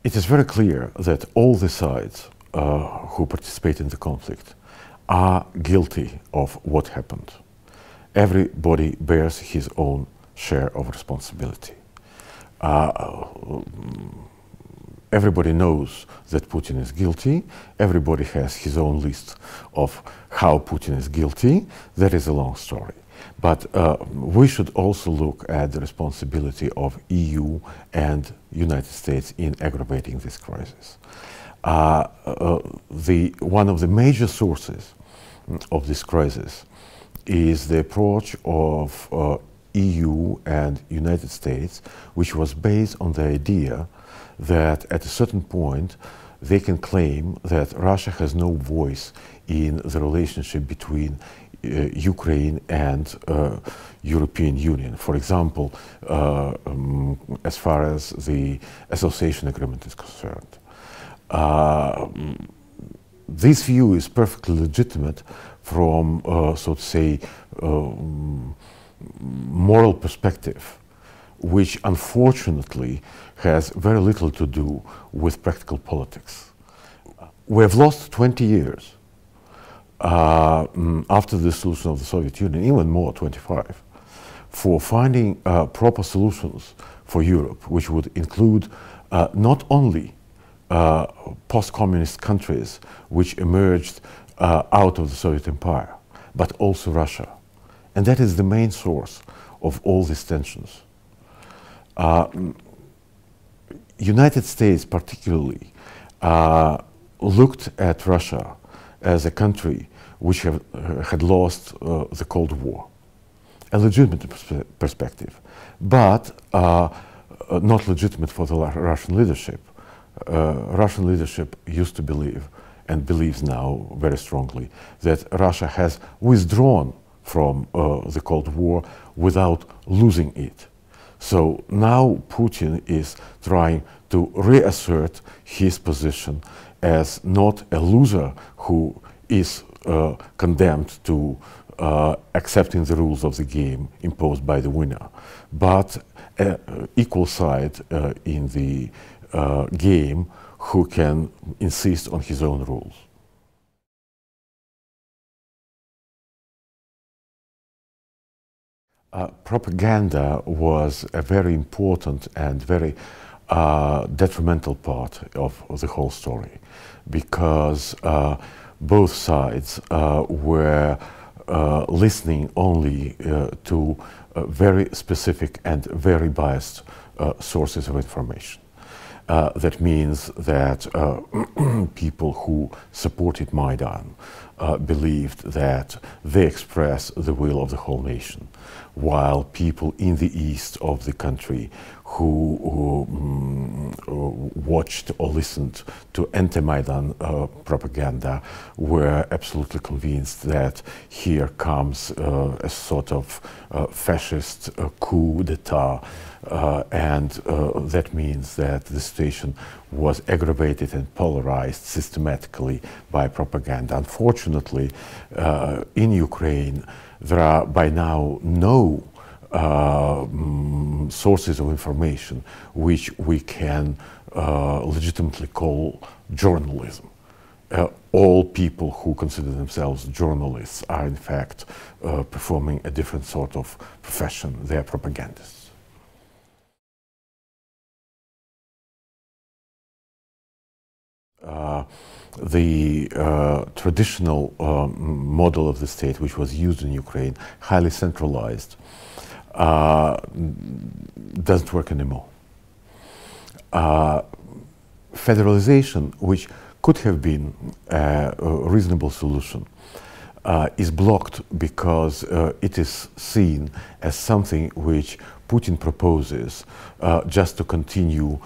It is very clear that all the sides who participate in the conflict are guilty of what happened. Everybody bears his own share of responsibility. Everybody knows that Putin is guilty. Everybody has his own list of how Putin is guilty. That is a long story. But we should also look at the responsibility of EU and United States in aggravating this crisis. One of the major sources of this crisis is the approach of EU and United States, which was based on the idea that at a certain point they can claim that Russia has no voice in the relationship between Ukraine and European Union. For example, as far as the association agreement is concerned. This view is perfectly legitimate from, so to say, moral perspective, which unfortunately has very little to do with practical politics. We have lost 20 years after the dissolution of the Soviet Union, even more, 25, for finding proper solutions for Europe, which would include not only post-communist countries which emerged out of the Soviet Empire, but also Russia. And that is the main source of all these tensions. United States particularly looked at Russia as a country which had lost the Cold War, a legitimate perspective, but not legitimate for the Russian leadership. Russian leadership used to believe, and believes now very strongly, that Russia has withdrawn from the Cold War without losing it. So now Putin is trying to reassert his position as not a loser who is condemned to accepting the rules of the game imposed by the winner, but an equal side in the game who can insist on his own rules. Propaganda was a very important and very detrimental part of the whole story, because both sides were listening only to very specific and very biased sources of information. That means that people who supported Maidan believed that they express the will of the whole nation, while people in the east of the country who watched or listened to anti-Maidan propaganda were absolutely convinced that here comes a sort of fascist coup d'etat, and that means that the situation was aggravated and polarized systematically by propaganda. Unfortunately, in Ukraine, there are by now no sources of information which we can legitimately call journalism. All people who consider themselves journalists are in fact performing a different sort of profession. They are propagandists. The traditional model of the state, which was used in Ukraine, highly centralized, doesn't work anymore. Federalization, which could have been a reasonable solution, is blocked because it is seen as something which Putin proposes just to continue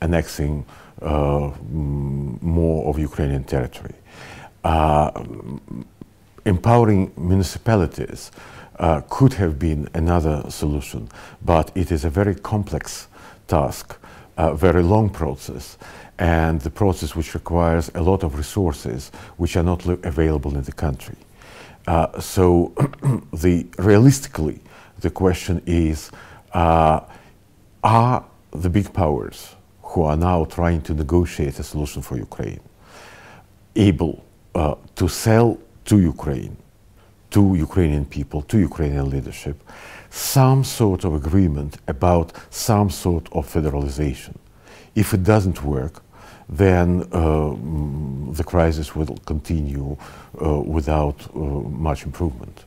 annexing more of Ukrainian territory. Empowering municipalities could have been another solution, but it is a very complex task, a very long process, and the process which requires a lot of resources which are not available in the country. So realistically, the question is, are the big powers who are now trying to negotiate a solution for Ukraine able to sell to Ukraine, to Ukrainian people, to Ukrainian leadership, some sort of agreement about some sort of federalization. If it doesn't work, then the crisis will continue without much improvement.